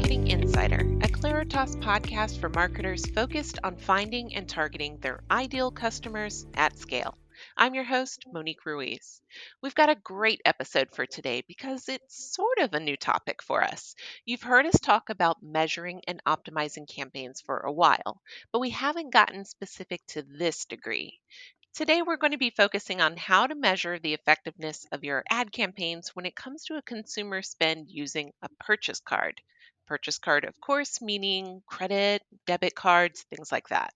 Marketing Insider, a Claritas podcast for marketers focused on finding and targeting their ideal customers at scale. I'm your host, Monique Ruiz. We've got a great episode for today because it's sort of a new topic for us. You've heard us talk about measuring and optimizing campaigns for a while, but we haven't gotten specific to this degree. Today, we're going to be focusing on how to measure the effectiveness of your ad campaigns when it comes to a consumer spend using a purchase card. Purchase card, of course, meaning credit, debit cards, things like that.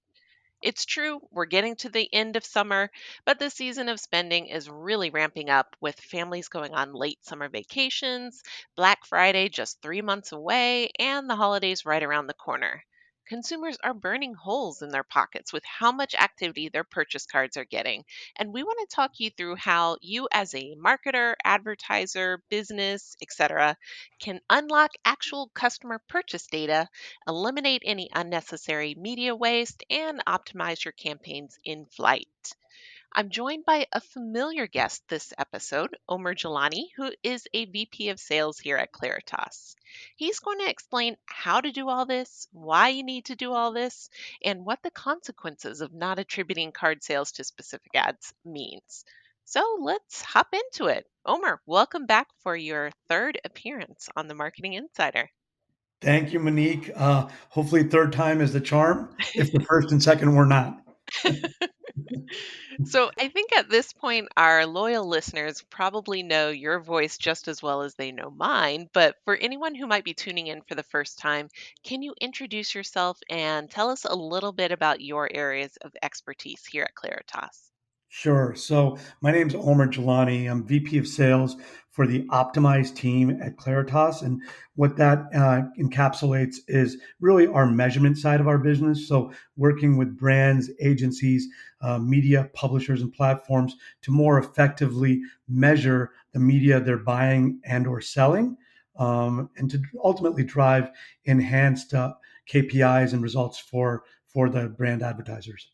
It's true, we're getting to the end of summer, but the season of spending is really ramping up with families going on late summer vacations, Black Friday just 3 months away, and the holidays right around the corner. Consumers are burning holes in their pockets with how much activity their purchase cards are getting. And we want to talk you through how you, as a marketer, advertiser, business, etc., can unlock actual customer purchase data, eliminate any unnecessary media waste, and optimize your campaigns in flight. I'm joined by a familiar guest this episode, Omer Jilani, who is a VP of Sales here at Claritas. He's going to explain how to do all this, why you need to do all this, and what the consequences of not attributing card sales to specific ads means. So let's hop into it. Omer, welcome back for your third appearance on the Marketing Insider. Thank you, Monique. Hopefully, third time is the charm. If the first and second were not. So I think at this point, our loyal listeners probably know your voice just as well as they know mine. But for anyone who might be tuning in for the first time, can you introduce yourself and tell us a little bit about your areas of expertise here at Claritas? Sure. So my name's Omer Jilani. I'm VP of Sales for the Optimized team at Claritas, and what that encapsulates is really our measurement side of our business. So working with brands, agencies, media publishers, and platforms to more effectively measure the media they're buying and/or selling, and to ultimately drive enhanced KPIs and results for the brand advertisers.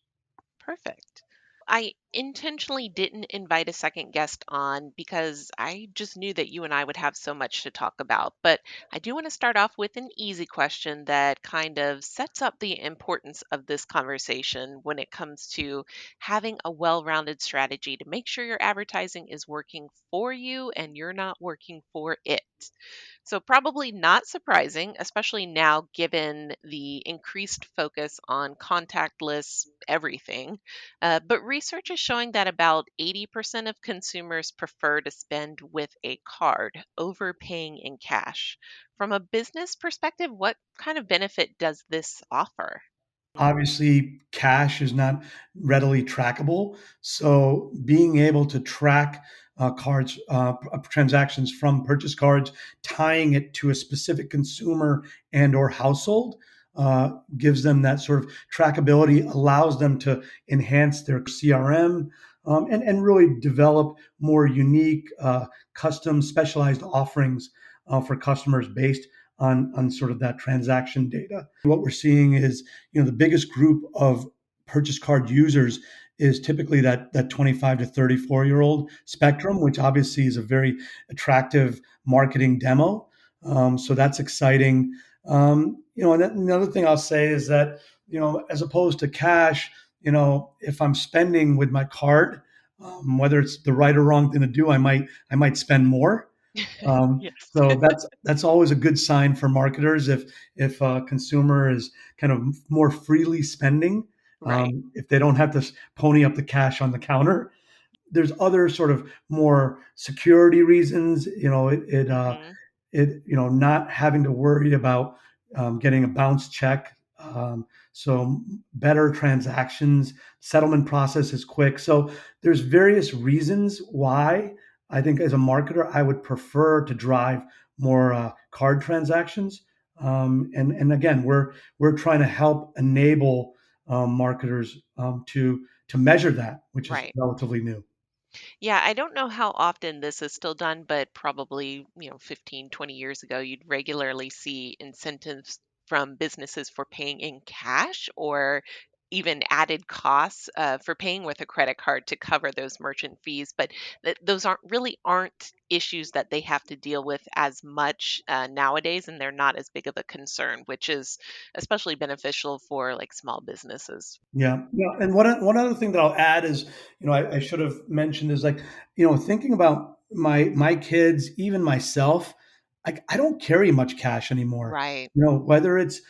Perfect. I intentionally didn't invite a second guest on because I just knew that you and I would have so much to talk about. But I do want to start off with an easy question that kind of sets up the importance of this conversation when it comes to having a well rounded strategy to make sure your advertising is working for you and you're not working for it. So, probably not surprising, especially now given the increased focus on contactless everything. But research is showing that about 80% of consumers prefer to spend with a card over paying in cash. From a business perspective, what kind of benefit does this offer? Obviously, cash is not readily trackable. So being able to track cards, transactions from purchase cards, tying it to a specific consumer and or household, gives them that sort of trackability, allows them to enhance their CRM, and really develop more unique, custom, specialized offerings for customers based on sort of that transaction data. What we're seeing is, the biggest group of purchase card users is typically that 25 to 34-year-old spectrum, which obviously is a very attractive marketing demo. So that's exciting. And another thing I'll say is that, as opposed to cash, if I'm spending with my card, whether it's the right or wrong thing to do, I might spend more. Yes. So that's always a good sign for marketers if a consumer is kind of more freely spending, Right. if they don't have to pony up the cash on the counter. There's other sort of more security reasons. Hmm. Not having to worry about getting a bounce check. So better transactions, settlement process is quick. So there's various reasons why I think as a marketer I would prefer to drive more card transactions. And again, we're trying to help enable marketers to measure that, which is Right. relatively new. Yeah, I don't know how often this is still done, but probably, 15, 20 years ago, you'd regularly see incentives from businesses for paying in cash or even added costs for paying with a credit card to cover those merchant fees, but those aren't issues that they have to deal with as much nowadays, and they're not as big of a concern, which is especially beneficial for like small businesses. Yeah, yeah. And one other thing that I'll add is, I should have mentioned is like, thinking about my kids, even myself, I don't carry much cash anymore. Right. Whether it's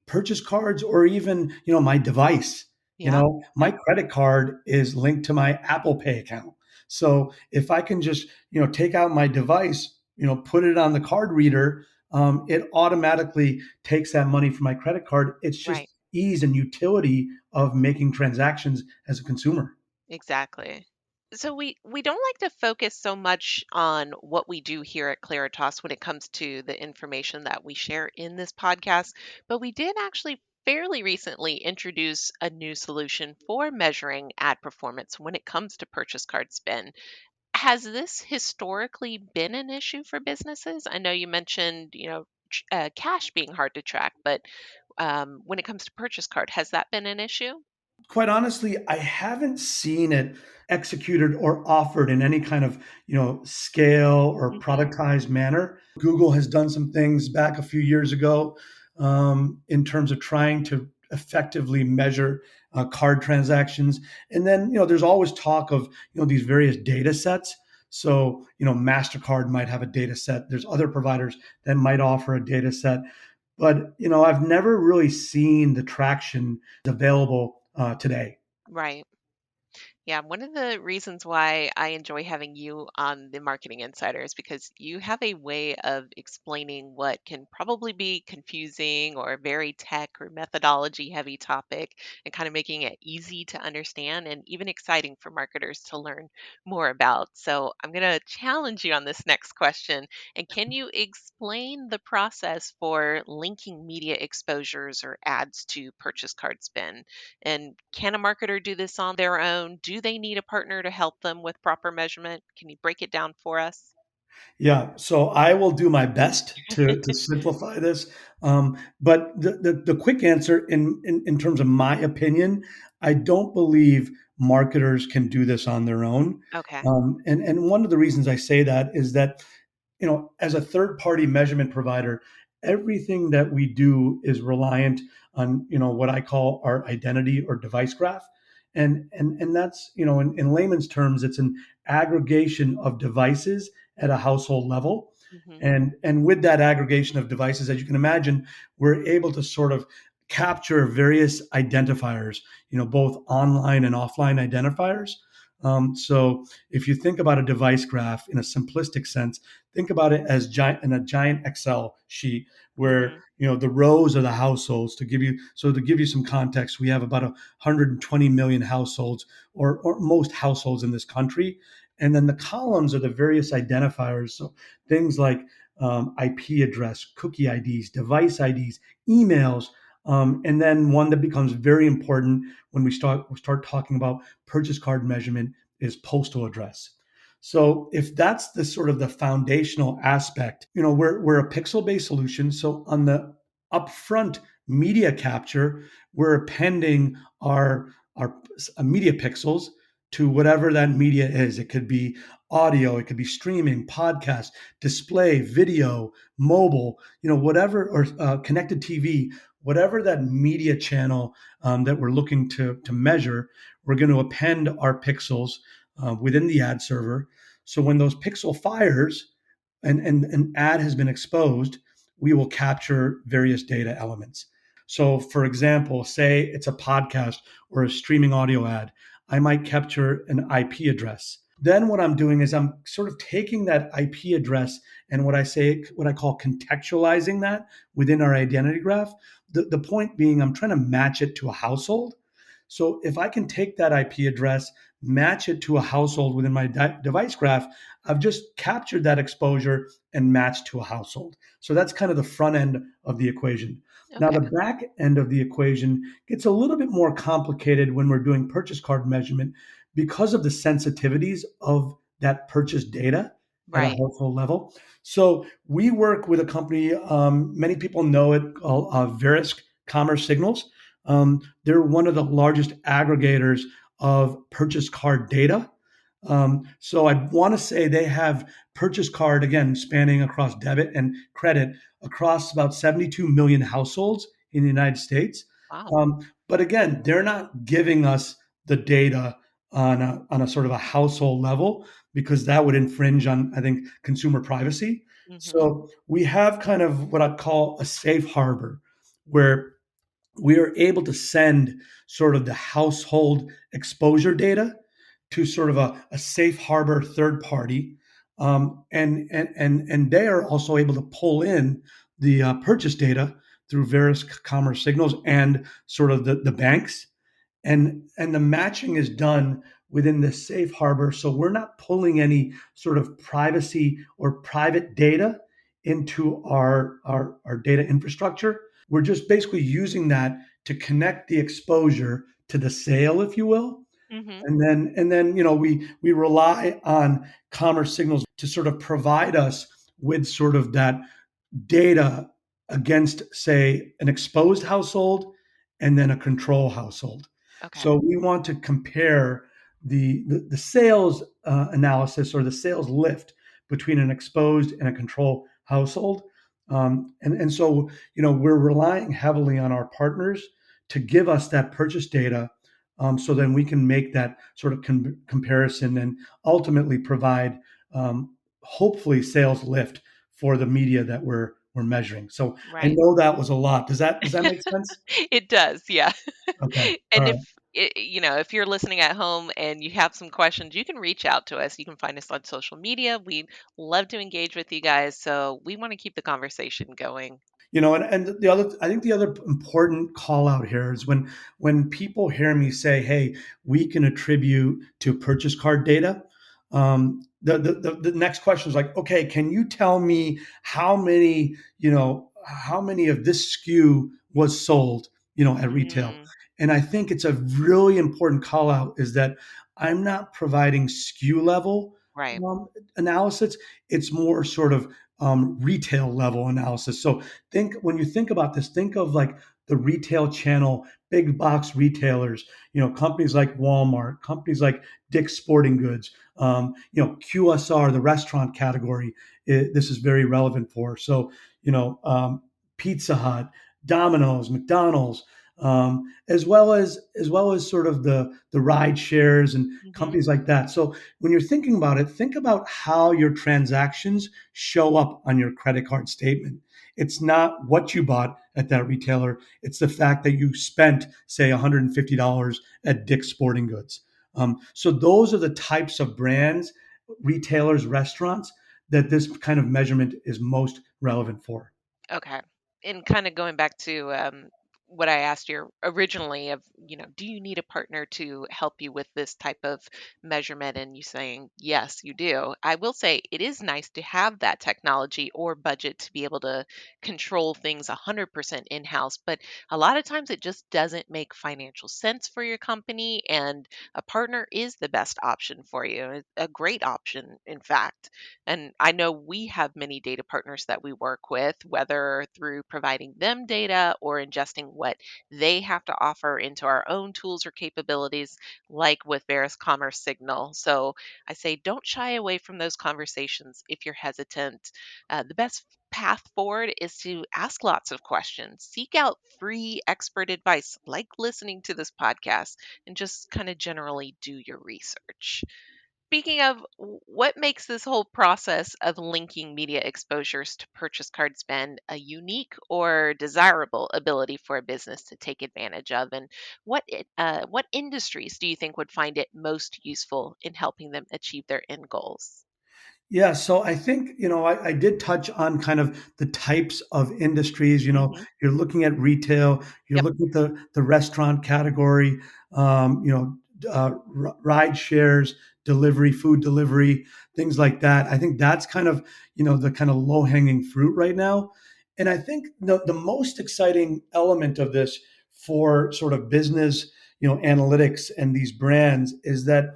purchase cards or even my device. Yeah. My credit card is linked to my Apple Pay account. So if I can just take out my device, put it on the card reader, it automatically takes that money from my credit card. It's just Right. ease and utility of making transactions as a consumer. Exactly. So we don't like to focus so much on what we do here at Claritas when it comes to the information that we share in this podcast, but we did actually fairly recently introduce a new solution for measuring ad performance when it comes to purchase card spend. Has this historically been an issue for businesses? I know you mentioned, cash being hard to track, but when it comes to purchase card, has that been an issue? Quite honestly, I haven't seen it executed or offered in any kind of, scale or Hmm. productized manner. Google has done some things back a few years ago in terms of trying to effectively measure card transactions. And then, there's always talk of, these various data sets. So, MasterCard might have a data set. There's other providers that might offer a data set. But, I've never really seen the traction available today. Right. Yeah, one of the reasons why I enjoy having you on the Marketing Insider is because you have a way of explaining what can probably be confusing or a very tech or methodology heavy topic and kind of making it easy to understand and even exciting for marketers to learn more about. So I'm going to challenge you on this next question. And can you explain the process for linking media exposures or ads to purchase card spend? And can a marketer do this on their own? Do they need a partner to help them with proper measurement? Can you break it down for us? Yeah, so I will do my best to simplify this. But the quick answer in terms of my opinion, I don't believe marketers can do this on their own. Okay. And one of the reasons I say that is that as a third party measurement provider, everything that we do is reliant on, what I call our identity or device graph. And that's, in layman's terms, it's an aggregation of devices at a household level. Hmm. And with that aggregation of devices, as you can imagine, we're able to sort of capture various identifiers, both online and offline identifiers. So if you think about a device graph in a simplistic sense, think about it as in a giant Excel sheet where Hmm. the rows are the households. To give you some context, we have about 120 million households, or most households in this country, and then the columns are the various identifiers. So things like IP address, cookie IDs, device IDs, emails. And then one that becomes very important when we start talking about purchase card measurement is postal address. So if that's the sort of the foundational aspect, we're a pixel-based solution. So on the upfront media capture, we're appending our media pixels to whatever that media is. It could be audio, it could be streaming, podcast, display, video, mobile, whatever, or connected TV, whatever that media channel that we're looking to measure, we're going to append our pixels within the ad server. So when those pixel fires and an ad has been exposed, we will capture various data elements. So, for example, say it's a podcast or a streaming audio ad, I might capture an IP address. Then what I'm doing is I'm sort of taking that IP address and what I call contextualizing that within our identity graph. The point being, I'm trying to match it to a household. So if I can take that IP address, match it to a household within my device graph, I've just captured that exposure and matched to a household. So that's kind of the front end of the equation. Now, Okay. the back end of the equation gets a little bit more complicated when we're doing purchase card measurement because of the sensitivities of that purchase data at a Right. household level. So we work with a company, many people know it, called Verisk Commerce Signals. They're one of the largest aggregators of purchase card data. So I want to say they have purchase card, again, spanning across debit and credit across about 72 million households in the United States. Wow. But again, they're not giving us the data on a sort of a household level because that would infringe on, I think, consumer privacy. Hmm. So we have kind of what I call a safe harbor where we are able to send sort of the household exposure data to sort of a safe harbor third party. And they are also able to pull in the purchase data through various commerce signals and sort of the banks, and the matching is done within the safe harbor, so we're not pulling any sort of privacy or private data into our data infrastructure. We're just basically using that to connect the exposure to the sale, if you will. Hmm. And then we rely on commerce signals to sort of provide us with sort of that data against, say, an exposed household and then a control household. Okay. So we want to compare the sales analysis or the sales lift between an exposed and a control household. And so, we're relying heavily on our partners to give us that purchase data, so then we can make that sort of comparison and ultimately provide, hopefully, sales lift for the media that we're measuring. So I Right. know that was a lot. Does that make sense? It does, yeah. Okay. All And right. if you're listening at home and you have some questions, you can reach out to us. You can find us on social media. We love to engage with you guys, so we want to keep the conversation going. And I think the other important call out here is when people hear me say, "Hey, we can attribute to purchase card data." The next question is like, "Okay, can you tell me how many of this SKU was sold, at retail?" Mm, And I think it's a really important call out is that I'm not providing SKU level right. analysis. It's more sort of retail level analysis. So when you think about this, think of like the retail channel, big box retailers, companies like Walmart, companies like Dick's Sporting Goods, QSR, the restaurant category. This is very relevant for. So, Pizza Hut, Domino's, McDonald's, as well as sort of the ride shares and Hmm. companies like that. So when you're thinking about it, think about how your transactions show up on your credit card statement. It's not what you bought at that retailer. It's the fact that you spent, say, $150 at Dick's Sporting Goods. So those are the types of brands, retailers, restaurants that this kind of measurement is most relevant for. Okay. And kind of going back to what I asked you originally of, do you need a partner to help you with this type of measurement? And you saying, yes, you do. I will say it is nice to have that technology or budget to be able to control things 100% in-house, but a lot of times it just doesn't make financial sense for your company, and a partner is the best option for you, a great option, in fact. And I know we have many data partners that we work with, whether through providing them data or ingesting what they have to offer into our own tools or capabilities, like with Veris Commerce Signal. So I say don't shy away from those conversations if you're hesitant. The best path forward is to ask lots of questions, seek out free expert advice, like listening to this podcast, and just kind of generally do your research. Speaking of, what makes this whole process of linking media exposures to purchase card spend a unique or desirable ability for a business to take advantage of? And what industries do you think would find it most useful in helping them achieve their end goals? Yeah, so I think, I did touch on kind of the types of industries. Hmm. You're looking at retail, you're Yep. looking at the restaurant category, ride shares, delivery, food delivery, things like that. I think that's kind of, the kind of low hanging fruit right now. And I think the most exciting element of this for sort of business, analytics and these brands is that,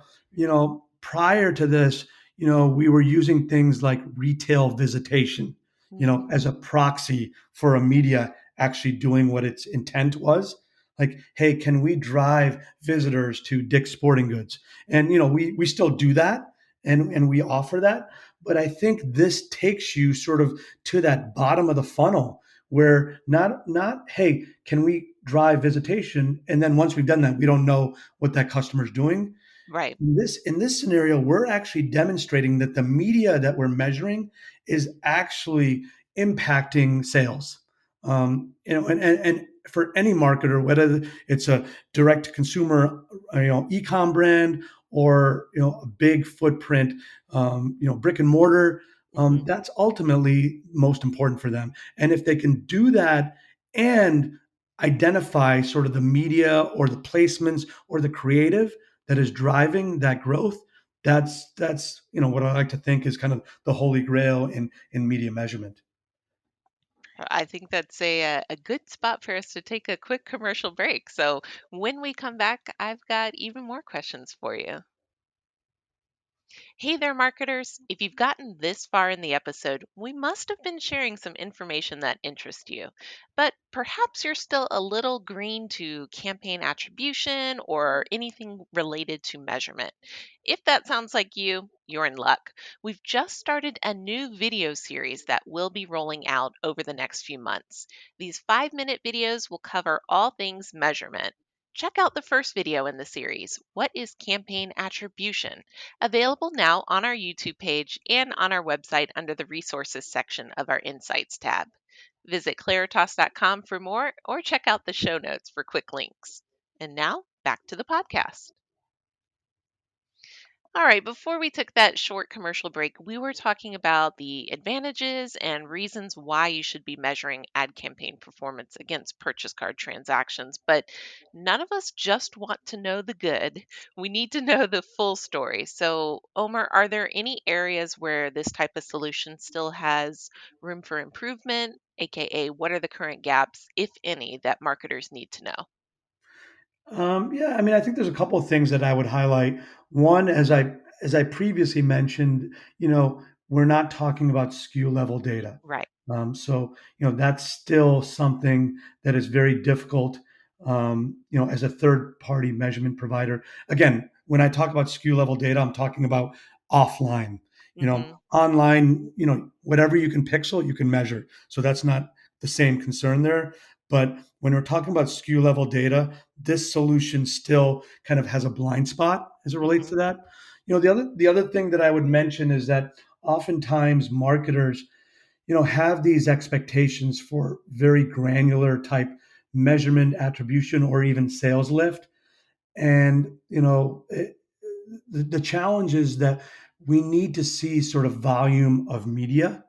prior to this, we were using things like retail visitation, Hmm. as a proxy for a media actually doing what its intent was. like, hey, can we drive visitors to Dick's Sporting Goods? And we still do that, and we offer that. But I think this takes you sort of to that bottom of the funnel where not hey, can we drive visitation? And then once we've done that, we don't know what that customer's doing. Right. In this scenario, we're actually demonstrating that the media that we're measuring is actually impacting sales. And for any marketer, whether it's a direct to consumer, e-com brand, or a big footprint, brick and mortar, Hmm. that's ultimately most important for them. And if they can do that and identify sort of the media or the placements or the creative that is driving that growth, that's what I like to think is kind of the holy grail in media measurement. I think that's a good spot for us to take a quick commercial break. So when we come back, I've got even more questions for you. Hey there, marketers. If you've gotten this far in the episode, we must have been sharing some information that interests you. But perhaps you're still a little green to campaign attribution or anything related to measurement. If that sounds like you, you're in luck. We've just started a new video series that will be rolling out over the next few months. These 5-minute videos will cover all things measurement. Check out the first video in the series. What is campaign attribution? Available now on our YouTube page and on our website under the resources section of our Insights tab. Visit claritas.com for more or check out the show notes for quick links. And now back to the podcast. All right, before we took that short commercial break, we were talking about the advantages and reasons why you should be measuring ad campaign performance against purchase card transactions. But none of us just want to know the good. We need to know the full story. So, Omer, are there any areas where this type of solution still has room for improvement? AKA, what are the current gaps, if any, that marketers need to know? Yeah, I mean, I think there's a couple of things that I would highlight. One, as I previously mentioned, we're not talking about SKU level data. Right. So, that's still something that is very difficult, as a third party measurement provider. Again, when I talk about SKU level data, I'm talking about offline. Mm-hmm. Online, whatever you can pixel, you can measure. So that's not the same concern there. But when we're talking about SKU level data, this solution still kind of has a blind spot as it relates Mm-hmm. to that. The other thing that I would mention is that oftentimes marketers have these expectations for very granular type measurement attribution or even sales lift. And the challenge is that we need to see sort of volume of media,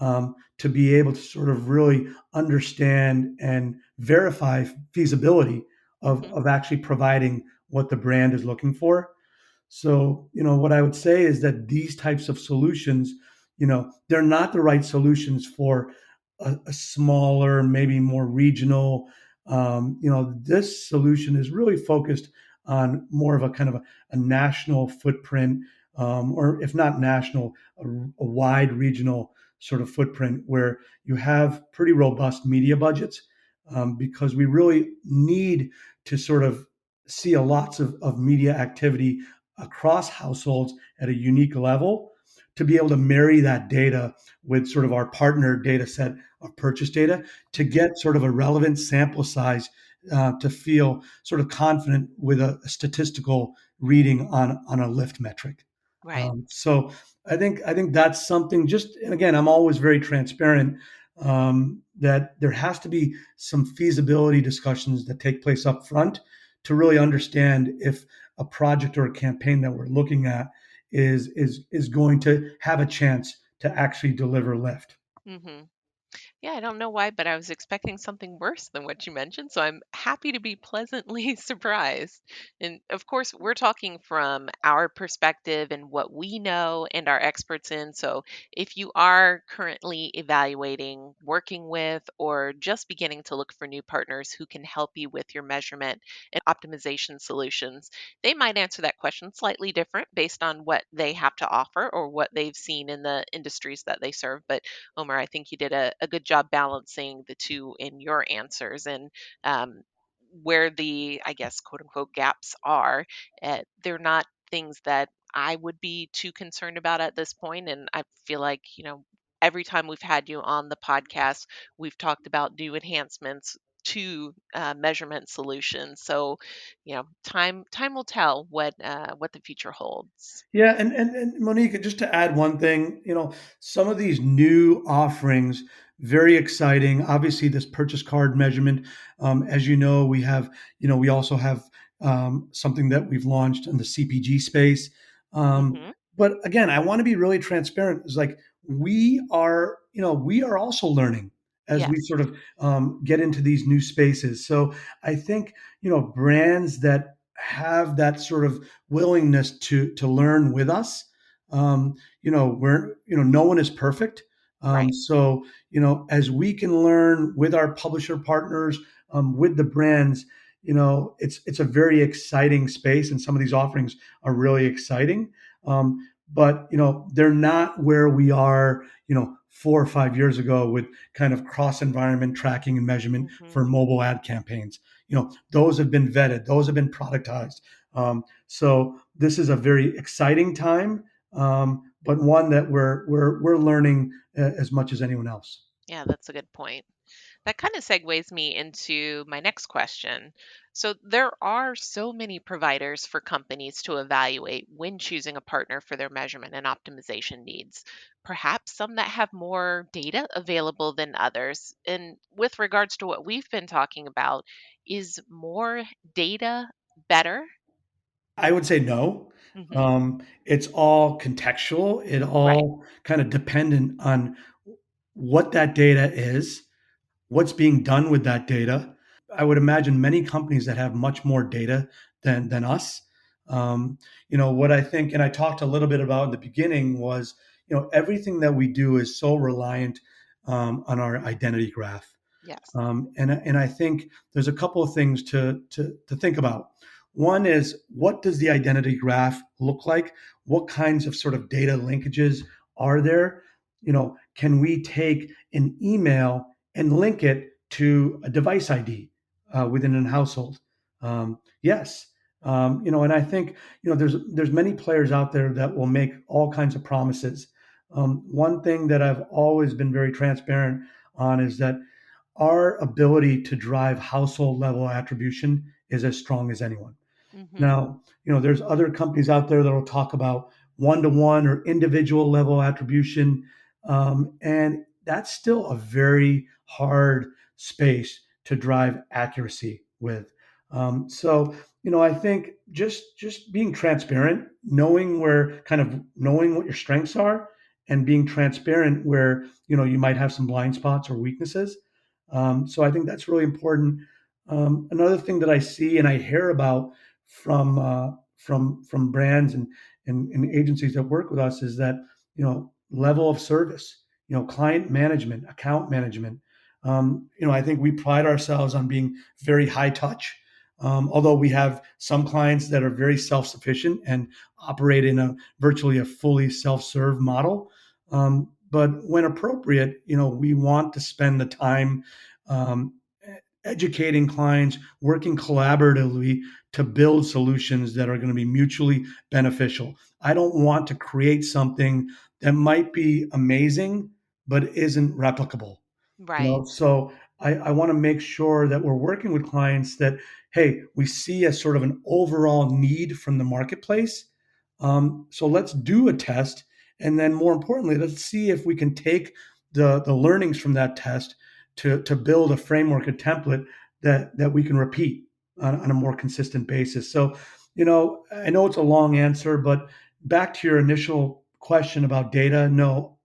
to be able to sort of really understand and verify feasibility of, Mm-hmm. of actually providing what the brand is looking for. So, what I would say is that these types of solutions, they're not the right solutions for a smaller, maybe more regional. This solution is really focused on more of a kind of a national footprint, or if not national, a wide regional sort of footprint where you have pretty robust media budgets, because we really need to sort of see a lots of media activity across households at a unique level to be able to marry that data with sort of our partner data set of purchase data to Mm-hmm. get sort of a relevant sample size, to feel sort of confident with a statistical reading on a lift metric. Right. So I think that's something. Just, and again, I'm always very transparent, that there has to be some feasibility discussions that take place up front to really understand if a project or a campaign that we're looking at is going to have a chance to actually deliver lift. Mm-hmm. Yeah, I don't know why, but I was expecting something worse than what you mentioned. So I'm happy to be pleasantly surprised. And of course, we're talking from our perspective and what we know and are experts in. So if you are currently evaluating, working with, or just beginning to look for new partners who can help you with your measurement and optimization solutions, they might answer that question slightly different based on what they have to offer or what they've seen in the industries that they serve. But Omer, I think you did a good job balancing the two in your answers. And um, where the, I guess, quote unquote gaps are. They're not things that I would be too concerned about at this point. And I feel like, every time we've had you on the podcast, we've talked about new enhancements to measurement solutions. So, time will tell what the future holds. Yeah, and Monique, just to add one thing, some of these new offerings, very exciting. Obviously, this purchase card measurement, as you know, we also have something that we've launched in the CPG space. Hmm. But again, I want to be really transparent. It's like we are also learning as we Yes. sort of get into these new spaces. So I think brands that have that sort of willingness to learn with us. We're no one is perfect. Right. So as we can learn with our publisher partners, with the brands, it's a very exciting space, and some of these offerings are really exciting. But they're not where we are 4 or 5 years ago with kind of cross environment tracking and measurement Hmm. for mobile ad campaigns. Those have been vetted, those have been productized. So this is a very exciting time, but one that we're learning as much as anyone else. Yeah, that's a good point. That kind of segues me into my next question. So, there are so many providers for companies to evaluate when choosing a partner for their measurement and optimization needs. Perhaps some that have more data available than others. And with regards to what we've been talking about, is more data better? I would say no. Hmm. It's all contextual. It Right. all kind of dependent on what that data is, what's being done with that data. I would imagine many companies that have much more data than us. What I think, and I talked a little bit about in the beginning, was everything that we do is so reliant on our identity graph. Yes. And I think there's a couple of things to think about. One is, what does the identity graph look like? What kinds of sort of data linkages are there? Can we take an email and link it to a device ID within a household? Yes. And I think there's many players out there that will make all kinds of promises. One thing that I've always been very transparent on is that our ability to drive household level attribution is as strong as anyone. Hmm. Now, there's other companies out there that will talk about one-to-one or individual level attribution, and that's still a very hard space to drive accuracy with. So, I think just being transparent, knowing what your strengths are, and being transparent where you might have some blind spots or weaknesses. So I think that's really important. Another thing that I see and I hear about from brands and agencies that work with us is that level of service, client management, account management. I think we pride ourselves on being very high touch. Although we have some clients that are very self-sufficient and operate in a virtually a fully self-serve model. But when appropriate, we want to spend the time um, educating clients, working collaboratively to build solutions that are going to be mutually beneficial. I don't want to create something that might be amazing but isn't replicable. Right. So I want to make sure that we're working with clients that, hey, we see a sort of an overall need from the marketplace. So let's do a test, and then more importantly, let's see if we can take the learnings from that test to build a framework, a template that we can repeat on a more consistent basis. So, I know it's a long answer, but back to your initial question about data, no,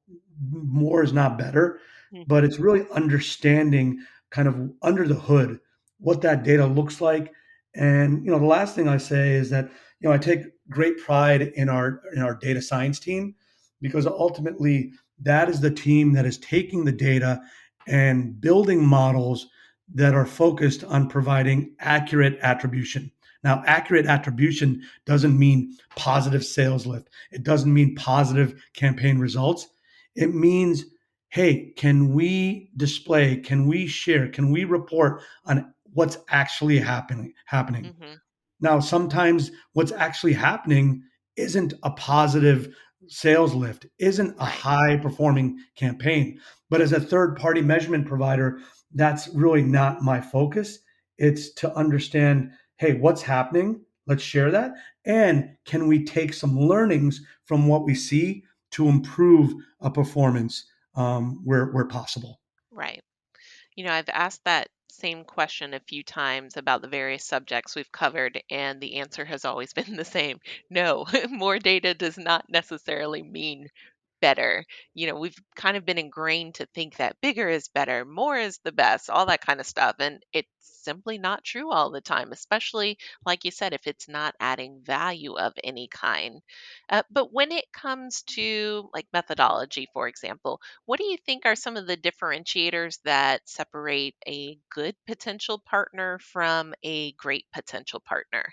more is not better, but Hmm. it's really understanding kind of under the hood what that data looks like. And the last thing I say is that I take great pride in our data science team, because ultimately that is the team that is taking the data and building models that are focused on providing accurate attribution. Now, accurate attribution doesn't mean positive sales lift. It doesn't mean positive campaign results. It means, hey, can we display, can we share, can we report on what's actually happening. Hmm. Now, sometimes what's actually happening isn't a positive sales lift, isn't a Right. high performing campaign. But as a third party measurement provider, that's really not my focus. It's to understand, hey, what's happening? Let's share that. And can we take some learnings from what we see to improve a performance where possible? Right. I've asked that same question a few times about the various subjects we've covered, and the answer has always been the same. No, more data does not necessarily mean better. We've kind of been ingrained to think that bigger is better, more is the best, all that kind of stuff. And it's simply not true all the time, especially, like you said, if it's not adding value of any kind. But when it comes to like methodology, for example, what do you think are some of the differentiators that separate a good potential partner from a great potential partner?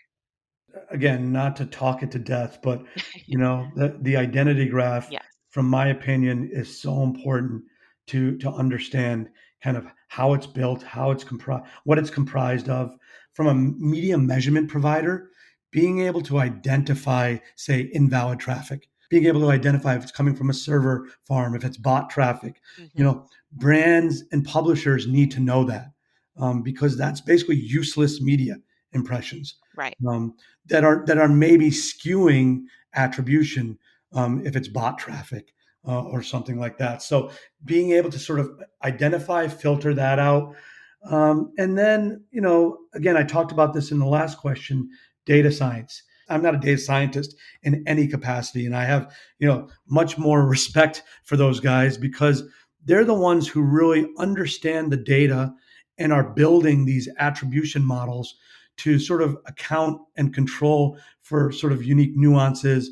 Again, not to talk it to death, but the identity graph, Yes. from my opinion, is so important to understand kind of how it's built, how it's comprised, what it's comprised of. From a media measurement provider, being able to identify, say, invalid traffic, being able to identify if it's coming from a server farm, if it's bot traffic, Hmm. brands and publishers need to know that, because that's basically useless media impressions. Right. Um, that are maybe skewing attribution, if it's bot traffic, or something like that. So being able to sort of identify, filter that out, and then again, I talked about this in the last question, data science. I'm not a data scientist in any capacity, and I have much more respect for those guys because they're the ones who really understand the data and are building these attribution models to sort of account and control for sort of unique nuances,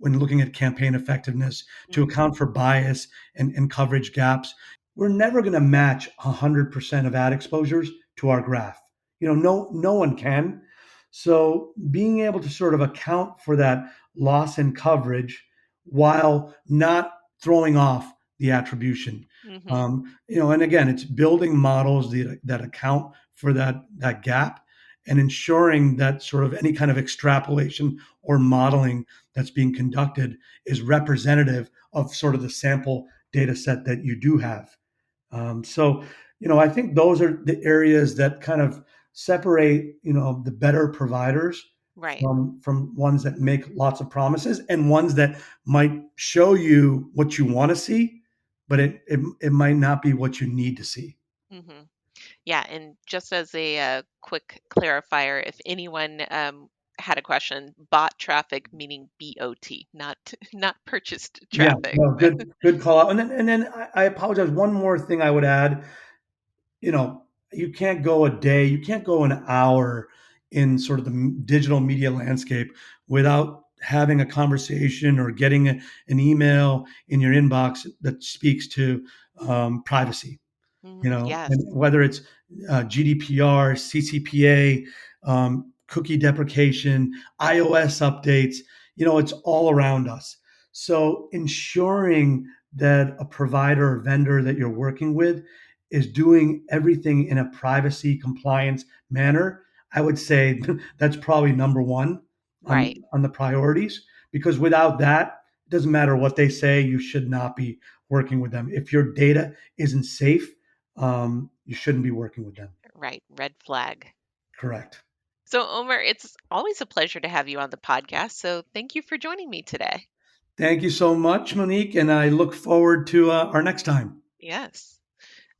when looking at campaign effectiveness, to Hmm. account for bias and coverage gaps. We're never going to match 100% of ad exposures to our graph. No one can. So being able to sort of account for that loss in coverage while not throwing off the attribution. Hmm. And again, it's building models that account for that gap and ensuring that sort of any kind of extrapolation or modeling that's being conducted is representative of sort of the sample data set that you do have. So, I think those are the areas that kind of separate, the better providers Right. from ones that make lots of promises and ones that might show you what you want to see, but it might not be what you need to see. Hmm. Yeah, and just as a quick clarifier, if anyone had a question, bot traffic meaning BOT, not not purchased Yeah, traffic. no, good call out. And then I apologize. One more thing I would add, you know, you can't go a day, you can't go an hour in sort of the digital media landscape without having a conversation or getting an email in your inbox that speaks to privacy, Yes. and whether it's GDPR, CCPA, cookie deprecation, iOS updates, it's all around us. So ensuring that a provider or vendor that you're working with is doing everything in a privacy compliance manner, I would say that's probably number one Right. on the priorities, because without that, it doesn't matter what they say, you should not be working with them. If your data isn't safe, you shouldn't be working with them. Right. Red flag. Correct. So, Omer, it's always a pleasure to have you on the podcast. So, thank you for joining me today. Thank you so much, Monique, and I look forward to our next time. Yes.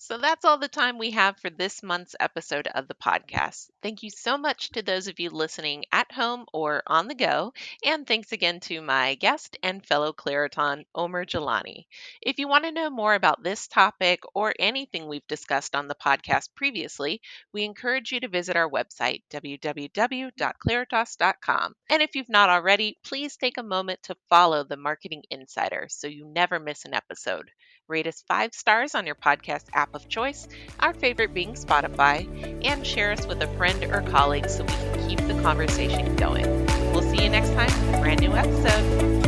So that's all the time we have for this month's episode of the podcast. Thank you so much to those of you listening at home or on the go. And thanks again to my guest and fellow Clariton, Omer Jilani. If you want to know more about this topic or anything we've discussed on the podcast previously, we encourage you to visit our website, www.claritas.com. And if you've not already, please take a moment to follow the Marketing Insider so you never miss an episode. Rate us 5 stars on your podcast app of choice, our favorite being Spotify, and share us with a friend or colleague so we can keep the conversation going. We'll see you next time with a brand new episode.